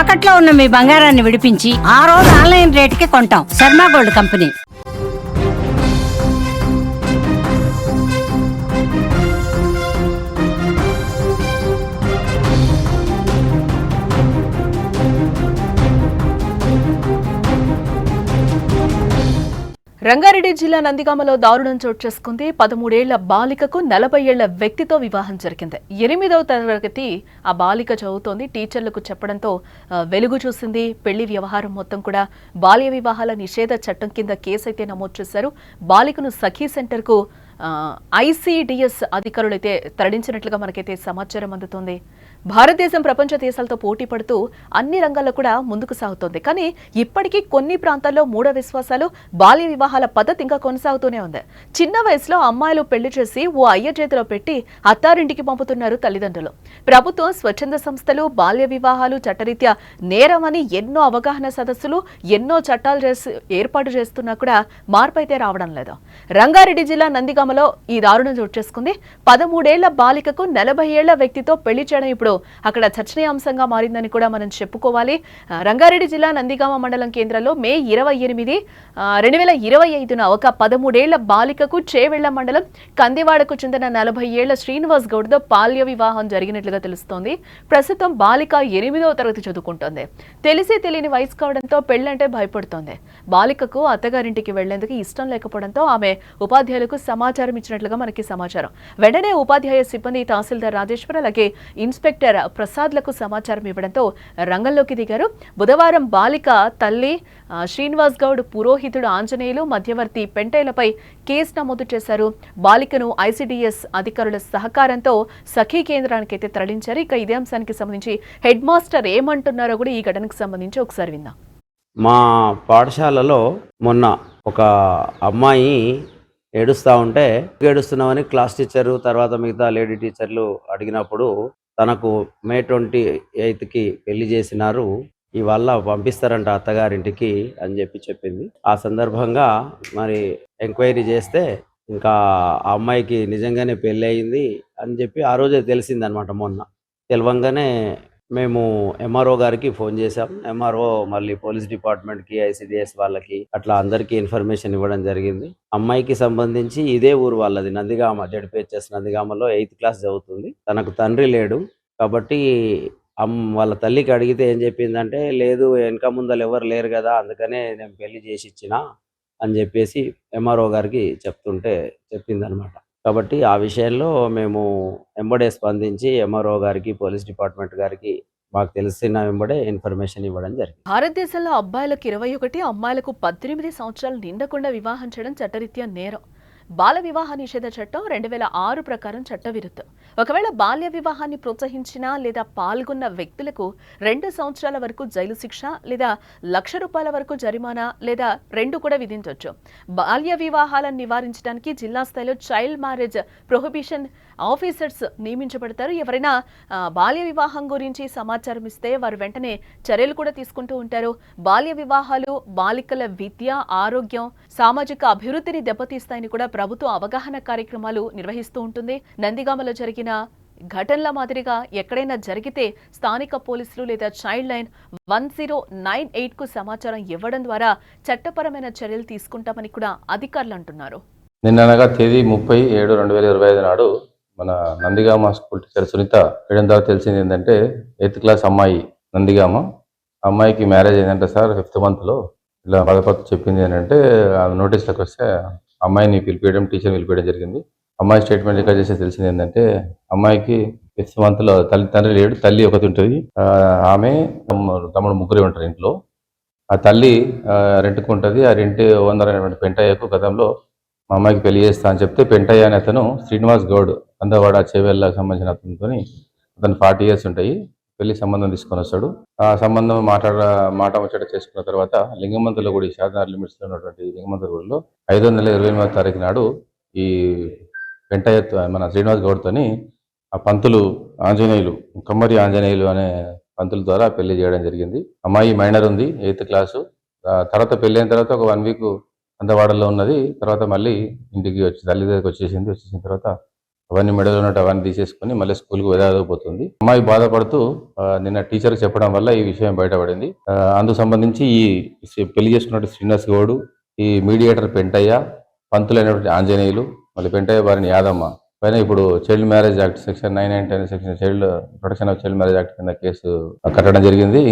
తాకట్లో ఉన్న మీ బంగారాన్ని విడిపించి ఆ రోజు ఆన్లైన్ రేటుకి కొంటాం. Sharma gold company. రంగారెడ్డి జిల్లా నందిగామలో దారుణం చోటు చేసుకుంది. 13 ఏళ్ల బాలికకు 40 ఏళ్ల వ్యక్తితో వివాహం జరిగింది. 8వ తరగతి ఆ బాలిక చదువుతోంది. టీచర్లకు చెప్పడంతో వెలుగు చూసింది. పెళ్లి వ్యవహారం మొత్తం కూడా బాల్య వివాహాల నిషేధ చట్టం కింద కేసు అయితే నమోదు చేశారు. బాలికను సఖీ సెంటర్కు ఐసిడిఎస్ అధికారులైతే తరలించినట్లుగా మనకైతే సమాచారం అందుతోంది. భారతదేశం ప్రపంచ దేశాలతో పోటీ పడుతూ అన్ని రంగాల్లో కూడా ముందుకు సాగుతోంది. కానీ ఇప్పటికీ కొన్ని ప్రాంతాల్లో మూఢ విశ్వాసాలు, బాల్య వివాహాల పద్ధతి ఇంకా కొనసాగుతూనే ఉంది. చిన్న వయసులో అమ్మాయిలు పెళ్లి చేసి ఓ అయ్య చేతిలో పెట్టి అత్తారింటికి పంపుతున్నారు తల్లిదండ్రులు. ప్రభుత్వం, స్వచ్ఛంద సంస్థలు బాల్య వివాహాలు చట్టరీత్యా నేరమని ఎన్నో అవగాహన సదస్సులు, ఎన్నో చట్టాలు ఏర్పాటు చేస్తున్నా కూడా మార్పు అయితే రావడం లేదు. రంగారెడ్డి జిల్లా నందిగామలో ఈ దారుణం చోటు చేసుకుంది. 13 ఏళ్ల బాలికకు 40 ఏళ్ల వ్యక్తితో పెళ్లి చేయడం ఇప్పుడు అక్కడ చర్చనీయాంశంగా మారిందని కూడా మనం చెప్పుకోవాలి. రంగారెడ్డి జిల్లా నందిగామ మండలం కేంద్రంలో మే 28, 2025న ఒక 13 ఏళ్ల బాలికకు చేవెళ్ల మండలం కందివాడకు చెందిన 40 ఏళ్ల శ్రీనివాస్ గౌడ్తో బాల్య వివాహం జరిగినట్లుగా తెలుస్తోంది. ప్రస్తుతం బాలిక 8వ తరగతి చదువుకుంటోంది. తెలిసి తెలియని వయసు కావడంతో పెళ్లంటే భయపడుతోంది. బాలికకు అత్తగారింటికి వెళ్లేందుకు ఇష్టం లేకపోవడంతో ఆమె ఉపాధ్యాయులకు సమాచారం ఇచ్చినట్లుగా మనకి సమాచారం. వెంటనే ఉపాధ్యాయ సిబ్బంది, తహసీల్దార్ రాజేశ్వర్ అలాగే ఇన్స్పెక్టర్ ప్రసాద్లకు సమాచారం ఇవ్వడంతో రంగంలోకి దిగారు. బుధవారం బాలిక తల్లి శ్రీనివాస్ గౌడ్, పురోహితుడు ఆంజనేయులు, మధ్యవర్తి పెంటేలపై కేసు నమోదు చేశారు. బాలికను ఐసిడిఎస్ అధికారుల సహకారంతో సఖీ కేంద్రానికి అయితే తరలించారు. ఇక ఇదే అంశానికి సంబంధించి హెడ్ మాస్టర్ ఏమంటున్నారో కూడా ఈ ఘటనకు సంబంధించి ఒకసారి విందాం. మా పాఠశాలలో మొన్న ఒక అమ్మాయి ఏడుస్తూ ఉంటే, ఏడుస్తున్నామని క్లాస్ టీచరు తర్వాత మిగతా లేడీ టీచర్లు అడిగినప్పుడు తనకు మే 28కి పెళ్లి చేసినారు, ఇవాళ పంపిస్తారంట అత్తగారింటికి అని చెప్పింది. ఆ సందర్భంగా మరి ఎంక్వైరీ చేస్తే ఇంకా ఆ అమ్మాయికి నిజంగానే పెళ్ళి అయింది అని చెప్పి ఆ రోజే తెలిసిందనమాట. మొన్న తెలవంగానే మేము ఎంఆర్ఓ గారికి ఫోన్ చేసాం. ఎంఆర్ఓ మళ్ళీ పోలీస్ డిపార్ట్మెంట్కి, ఐసిడిఎస్ వాళ్ళకి అట్లా అందరికీ ఇన్ఫర్మేషన్ ఇవ్వడం జరిగింది. అమ్మాయికి సంబంధించి ఇదే ఊరు వాళ్ళది, నందిగామ, జడ్పిహెచ్ఎస్ నందిగామలో 8th క్లాస్ చదువుతుంది. తనకు తండ్రి లేడు కాబట్టి వాళ్ళ తల్లికి అడిగితే ఏం చెప్పిందంటే, లేదు వెనక ముందలు ఎవరు లేరు కదా, అందుకనే నేను పెళ్లి చేసి ఇచ్చిన అని చెప్పేసి ఎంఆర్ఓ గారికి చెప్పిందనమాట. కాబట్టి ఆ విషయంలో మేము వెంబడే స్పందించి ఎంఆర్ఓ గారికి, పోలీస్ డిపార్ట్మెంట్ గారికి మాకు తెలిసిన వెంబడే ఇన్ఫర్మేషన్ ఇవ్వడం జరిగింది. భారతదేశంలో అబ్బాయిలకు 21, అమ్మాయిలకు 18 సంవత్సరాలు నిండకుండా వివాహం చేయడం చట్టరీత్యా నేరం. బాల వివాహ నిషేధ చట్టం 2006 ప్రకారం చట్టవిరుద్ధం. ఒకవేళ బాల్య వివాహాన్ని ప్రోత్సహించిన లేదా పాల్గొన్న వ్యక్తులకు 2 సంవత్సరాల వరకు జైలు శిక్ష లేదా ₹1,00,000 వరకు జరిమానా లేదా 2 కూడా విధించవచ్చు. బాల్య వివాహాలను నివారించడానికి జిల్లా స్థాయిలో చైల్డ్ మ్యారేజ్ ప్రొహిబిషన్ ఆఫీసర్స్ నియమించబడతారు. ఎవరైనా బాల్య వివాహం గురించి సమాచారం ఇస్తే వారు వెంటనే చర్యలు కూడా తీసుకుంటూ ఉంటారు. బాల్య వివాహాలు బాలికల విద్య, ఆరోగ్యం, సామాజిక అభివృద్ధిని దెబ్బతీస్తాయని కూడా ప్రభుత్వం అవగాహన కార్యక్రమాలు నిర్వహిస్తూ ఉంటుంది. నందిగామలో జరిగిన ఘటనల మాదిరిగా ఎక్కడైనా జరిగితే స్థానిక పోలీసులు లేదా చైల్డ్ లైన్ 1098కు సమాచారం ఇవ్వడం ద్వారా చట్టపరమైన చర్యలు తీసుకుంటామని కూడా అధికారులు అంటున్నారు. నిన్ననగా తేదీ 30/7/2025 నాడు మన నందిగామ స్కూల్ టీచర్ సునీత వేయడం ద్వారా తెలిసింది ఏంటంటే, 8th క్లాస్ అమ్మాయి నందిగామ అమ్మాయికి మ్యారేజ్ అయిందంటే సార్ 5th మంత్లో ఇలా బాధపడుతూ చెప్పింది ఏంటంటే, నోటీస్లోకి వస్తే అమ్మాయిని పిలిపించడం, టీచర్ పిలిపించడం జరిగింది. అమ్మాయి స్టేట్మెంట్ రికార్డ్ చేసి తెలిసింది ఏంటంటే, అమ్మాయికి 5th మంత్లో తండ్రి లేడు, తల్లి ఒకటి ఉంటుంది. ఆమె తమ్ముడు ముగ్గురే ఉంటారు ఇంట్లో. ఆ తల్లి రెంట్కు ఉంటుంది. ఆ రెంట్ ఓనర్ అయినటువంటి పెంటయ్యకు గతంలో మా అమ్మాయికి పెళ్లి చేస్తా అని చెప్తే, పెంటయ్య అనే అతను శ్రీనివాస్ గౌడ్ అందవాడ చేవెళ్ళకు సంబంధించిన అతను 40 years ఉంటాయి. పెళ్లి సంబంధం తీసుకొని వస్తాడు. ఆ సంబంధం మాట ముచ్చట చేసుకున్న తర్వాత లింగమంతుల గుడి, షాద్నగర్ లిమిట్స్లో ఉన్నటువంటి లింగమంతుల గుడిలో 5వ నెల 28వ తారీఖు నాడు ఈ పెంటయ్య మన శ్రీనివాస్ గౌడ్తోని ఆ పంతులు ఆంజనేయులు, కమ్మరి ఆంజనేయులు అనే పంతుల ద్వారా పెళ్లి చేయడం జరిగింది. అమ్మాయి మైనర్ ఉంది, 8th క్లాసు. తర్వాత పెళ్లి అయిన తర్వాత ఒక 1 week అందవాడలో ఉన్నది. తర్వాత మళ్ళీ ఇంటికి తల్లి దగ్గరికి వచ్చేసిన తర్వాత అవన్నీ మెడలో ఉన్నట్టు అవన్నీ తీసేసుకుని మళ్ళీ స్కూల్కి వెళ్ళకపోతుంది. అమ్మాయి బాధపడుతూ నిన్న టీచర్కి చెప్పడం వల్ల ఈ విషయం బయటపడింది. అందుకు సంబంధించి ఈ పెళ్లి చేసుకున్నట్టు శ్రీనివాస్ గౌడ్, ఈ మీడియేటర్ పెంటయ్య, పంతులైనటువంటి ఆంజనేయులు, మళ్ళీ పెంటయ్య వారిని యాదమ్మ పైన ఇప్పుడు child marriage act section 9 and 10 section child protection of child marriage act కింద కేసు కట్టడం జరిగింది.